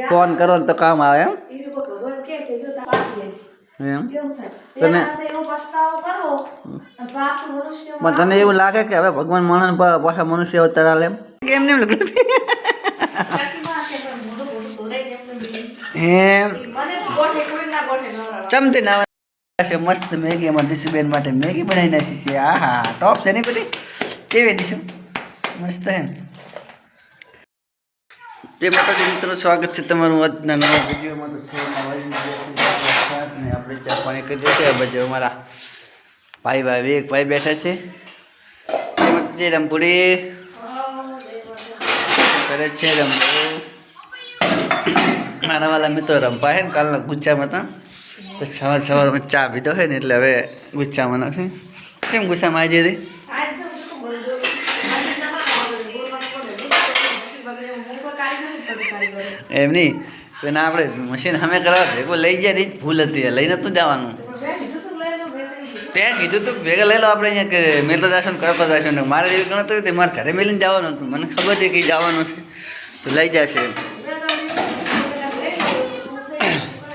Phone કરો તો કામ આવે એમ તને તને એવું લાગે કે હવે ભગવાન માણસ પાછા મનુષ્ય અવતાર આલે કેમ નહીં એમ ચમચી ના મસ્ત મેગી અમારે દિશુબેન માટે મેગી બનાવી નાખી છે. હા ટોપ છે ને બધી કેવી દીશું મસ્ત હે ને. જે માતાજી મિત્રો સ્વાગત છે તમારું આજના નવા વિડીયોમાં. તો ને આપણે ચા પાણી કરી છે. બાજુ અમારા ભાઈ એક ભાઈ બેઠા છે. જે રમપુડી કરે છે રમપુર મારા વાલા મિત્રો રમપા છે ને કાલના ગુચ્ચામાં હતા. તો સવારમાં ચા પીધો હોય ને એટલે હવે ગુસ્સામાં નથી. કેમ ગુસ્સામાં આવી જતી એમ નહીં તો આપણે મશીન સામે કરવા ભેગો લઈ જાય ને ભૂલ હતી. લઈને તું જવાનું ત્યાં કીધું તું ભેગા લઈ લો આપણે અહીંયા કે મેળતા જશો ને કરતા જશો ને. મારે એવી ગણતરી હતી મારે ઘરે મેળીને જવાનું હતું. મને ખબર હતી કે જવાનું છે તો લઈ જશે.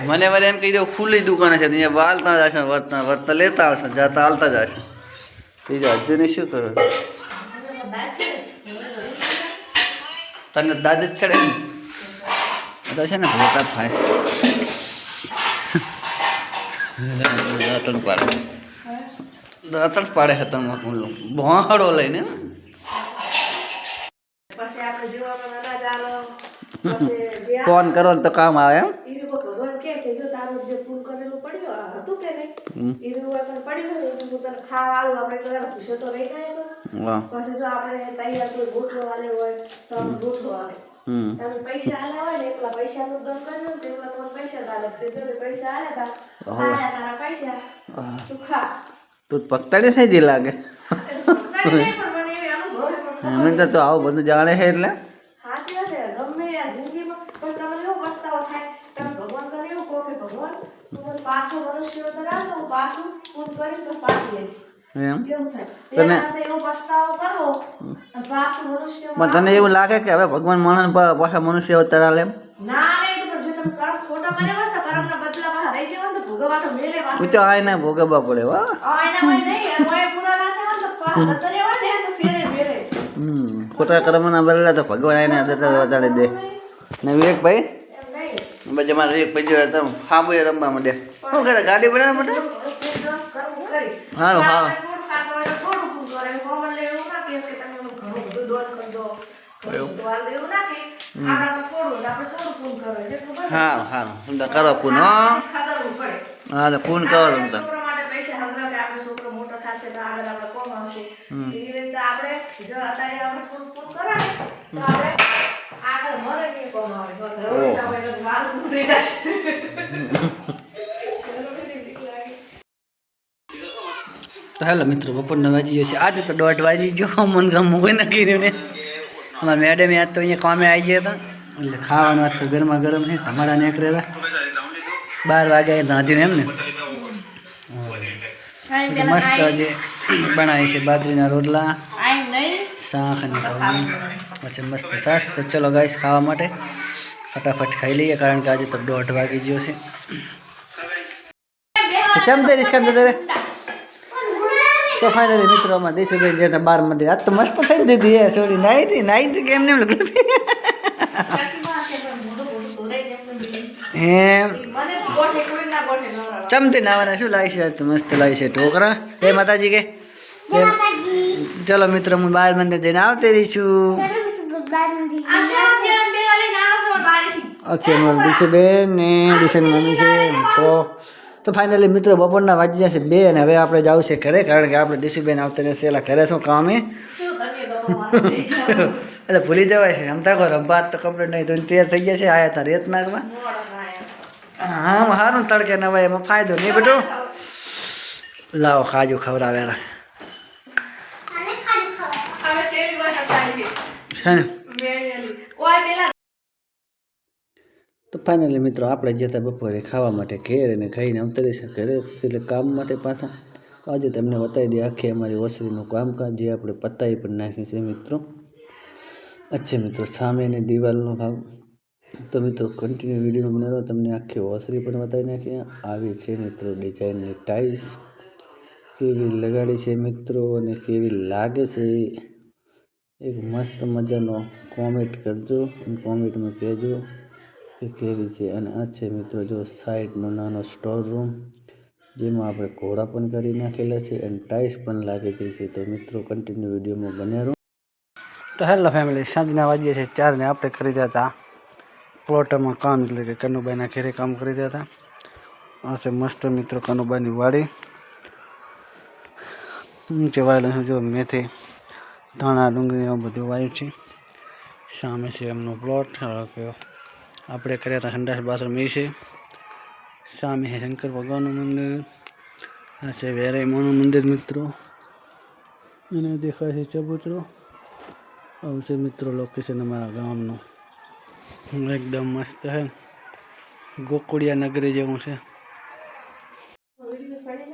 મને મારે એમ કહી દઉં ખુલ્લી દુકાન છે ત્યાં વાળતા જશે વર્તા લેતા આવશે જતા હાલતા જશે. બીજા હજુ ને શું કરો તને દાદ જ ચડે ને તો છે ને ભેટા થાય દાંતણ પાડે છે તમે ભોંહડો લઈને ફોન કરો તો કામ આવે એમ તું પકતાડી થઈ જી લાગે મને તો આવું બધું જાણે છે એટલે તને એવું લાગે કે હવે ભગવાન માણસ પાછા મનુષ્ય અવતાર આલે તો આય ના ભોગવવા પડે ખોટા કર્મના બદલા તો ભગવાન આઈને વધારે દે ને. વિવેકભાઈ પછી મારે એક પછી ફાબુ રમવા માંડે શું કરે ગાડી બનાવવા માટે સારું સારું સારું સારું તમે કરો પૂન હા તો પૂન કરો તમે તો હેલો મિત્રો બપોરનો વાગી ગયો છે. આજે તો 1:30 વાગી ગયો. મન ગમ કોઈ નક્કી રહ્યું ને. અમારા મેડમ યાદ તો અહીંયા કામે આવી ગયા હતા એટલે ખાવાનું આજ તો ગરમા ગરમ છે. ધમાડા નીકળ્યા હતા 12 વાગ્યા રાંધ્યું એમ ને. મસ્ત આજે બનાવી છે બાજરીના રોટલા શાક અને ઘઉં પછી મસ્ત સાસ. તો ચલો ગાઈસ ખાવા માટે ફટાફટ ખાઈ લઈએ કારણ કે આજે તો 1:30 વાગી ગયો છે. ચમતે રિસ્કા તો ફાઇનલી મિત્રો અમારા દેશુભાઈ જે 12 મંદિર આજ તો મસ્ત થઈ દીધી હે સોરી નાઈ હતી કેમ ને એમ ચમતી નાવાના શું લાવી છે તો મસ્ત લાવી છે ઢોકરા. જય માતાજી કે ચલો મિત્રો હું 12 મંદિર જઈને આવતી રહીશું. અચ્છા દિશુબેન ને દિશન મમ્મી છે તો ફાઇનલી મિત્રો બપોરના વાગી જશે 2 અને હવે આપણે જવું છે ઘરે કારણ કે આપણે દિશુબેન આવતા ને પેલા ઘરે શું કામ હે એટલે ભૂલી જવાય છે. રમતા કહો રમવા તો કમ્પ્લીટ નહીં તો તૈયાર થઈ ગયા છે. આયા હતા રેત નાખમાં હા સારું તડકે નવાય એમાં ફાયદો નહીં બધું. લાવો ખાજો ખવડાવ્યા છે ને. તો ફાઇનલી મિત્રો આપણે જતા બપોરે ખાવા માટે ઘેર અને ખાઈને ઉતરી છે ઘરે એટલે કામ માટે પાછા. તો આજે તમને બતાવી દઈએ આખી અમારી ઓસરીનું કામકાજ જે આપણે પતાવી પણ નાખ્યું છે મિત્રો. અચ્છા મિત્રો, સામેની દિવાલનો ભાગ. તો મિત્રો કન્ટિન્યુ વિડીયો બનાવો, તમને આખી ઓસરી પણ બતાવી નાખીએ. આવી છે મિત્રો ડિઝાઇનની ટાઇલ્સ, કેવી લગાડી છે મિત્રો અને કેવી લાગે છે એક મસ્ત મજાનો કોમેન્ટ કરજો અને કોમેન્ટમાં કહેજો કે કેવી છે. અને આ છે મિત્રો જો સાઈડનો નાનો સ્ટોર રૂમ, જેમાં આપણે ઘોડા પણ કરી નાખેલા છે અને ટાઇલ્સ પણ લાગી ગઈ છે. તો મિત્રો કન્ટિન્યુ વિડીયોમાં બન્યા રહો. તો હેલો ફેમિલી, સાંજના વાગ્યા છે 4 ને આપણે કરી રહ્યા હતા પ્લોટમાં કામ, એટલે કે કનુભાઈના ઘેરે કામ કરી રહ્યા હતા. આ છે મસ્ત મિત્રો કનુભાઈની વાડી, નીચે વાયેલું છે જો મેથી, ધાણા, ડુંગળી એવું બધું વાવ્યું છે. સામે છે એમનો પ્લોટ, આપણે કર્યા હતા સંડાસ બાથરૂમ એ છે. સામે છે શંકર ભગવાનનું મંદિર, આ છે વેરાઈમાનું મંદિર મિત્રો, અને દેખાય છે ચબૂતરો. આવું છે મિત્રો લોકેશન અમારા ગામનું, એકદમ મસ્ત છે, ગોકુળિયા નગરી જેવું છે.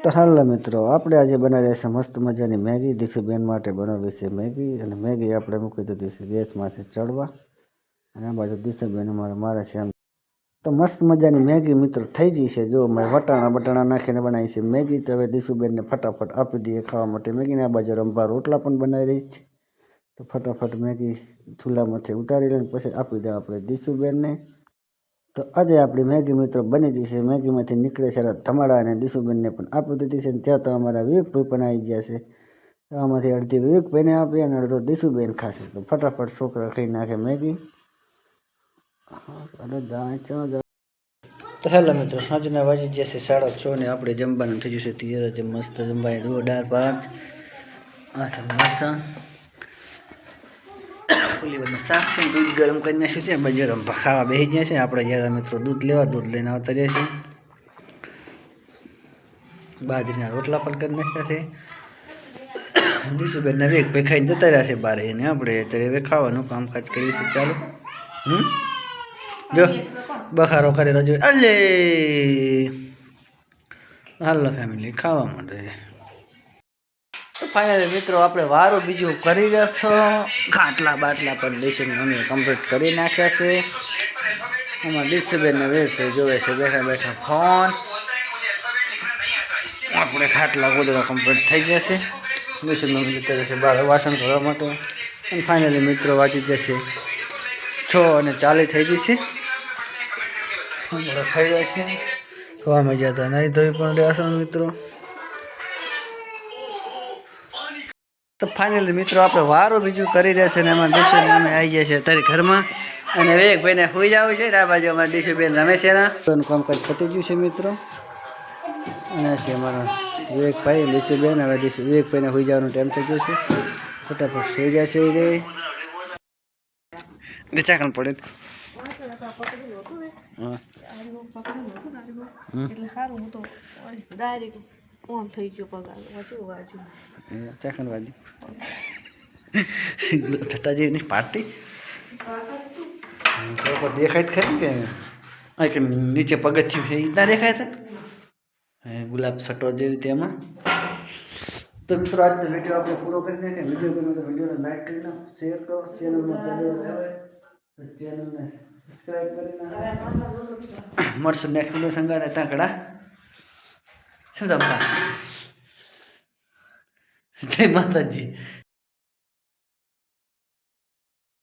તો હાલો મિત્રો, આપણે આજે બનાવી રહ્યા છે મસ્ત મજાની મેગી. દીશુબેન માટે બનાવી છે મેગી, અને મેગી આપણે મૂકી દીધી છે ગેસમાંથી ચડવા, અને આ બાજુ દીશુબેન મારે છે એમ. તો મસ્ત મજાની મેગી મિત્રો થઈ ગઈ છે. જો મેં વટાણા નાખીને બનાવી છે મેગી. તો હવે દીશુબેનને ફટાફટ આપી દઈએ ખાવા માટે મેગીને. આ બાજુ રંભા રોટલા પણ બનાવી રહી છે. તો ફટાફટ મેગી ચૂલામાંથી ઉતારી લઈને પછી આપી દે આપણે દીશુબેનને. તો આજે આપણી મેગી મિત્રો બની ગઈ છે. મેગીમાંથી નીકળે છે ધમાડા, અને દીશુબેનને પણ આપી દીધી છે. ત્યાં તો અમારા વિવેકભાઈ પણ આવી ગયા છે. આમાંથી અડધી વિવેકભાઈને આપી અને અડધો દીશુબેન ખાશે. તો ફટાફટ છોકરા ખાઈ નાખે મેગી. તો હેલો મિત્રો, સાંજના વાગી જશે 6:30 ને આપણે જમવાનું થઈ જશે તૈયાર. છે મસ્ત જમવાય દો, દાળ ભાત, આ છે મરચાં, ફુલીવરનું શાક છે, દૂધ ગરમ કરી નાખ્યું છે. બાજુ રંભા ખાવા બેસી ગયા છે. આપણે ગયા મિત્રો દૂધ લેવા, દૂધ લઈને આવતા રહ્યા છે. બાજરીના રોટલા પણ કરી નાખ્યા છે. દીશુબેનના વેગ ખાઈને જતા રહ્યા છે બહાર, એને આપણે અત્યારે હવે ખાવાનું કામકાજ કર્યું છે. ચાલો જો બખારો કરે રજો, અલે હાલો ફેમિલી ખાવા માટે. તો ફાઇનલી મિત્રો આપણે વારું બીજું કરી રહ્યા છો. ખાટલા બાટલા પર ડિશન અમે કમ્પ્લીટ કરી નાખ્યા છે. આમાં દીશુબેનને વેગ જોવે છે બેઠા બેઠા ફોન. આપણે ખાટલા ગોદડા કમ્પ્લીટ થઈ જશે. દીશુબેન જતા રહેશે બહાર વાસણ કરવા માટે. અને ફાઇનલી મિત્રો વાંચી જશે 6:40 થઈ જશે. આપણે ખાઈ રહ્યા છીએ. ખવા મજા હતા નહીં ધોઈ પણ રહ્યા છો મિત્રો. તો ફાઇનલી મિત્રો આપણે વારું બીજું કરી રહ્યા છે, ને એમાં દીશુબેન અમે આવી ગયા છે અત્યારે ઘરમાં, અને વિવેકભાઈને સુઈ જવું છે. આ બાજુ અમારા દીશુબેન રમે છે ને કામકાજ પતી ગયું છે મિત્રો. અને છે અમારા વિવેકભાઈ, દીશુબેન. હવે વિવેકભાઈને સુઈ જવાનો ટાઈમ થઈ ગયો છે. ફટાફટ સુઈ જશે રે ચાકણ પડે. હા એટલે સારું હું તો ડાયરેક્ટ ઓન થઈ ગયો પગાર ચાકણ વાજુ થતા જેવી પાર્ટી દેખાય જ ખરી કે નીચે પગથિયું છે એ ના દેખાય છે ગુલાબ સટો જેવી તેમાં. તો મિત્રો આજનો વિડીયો આપણે પૂરો કરી નાખીએ. વિડીયો ગમે તો વિડીયોને લાઈક કરી નાખો, શેર કરો, ચેનલમાં ચેનલને સબસ્ક્રાઈબ કરી નાખો. મળશું નેક્સ્ટ વિડીયો સંગાતે તાંકડા. શું તમને જય માતાજી.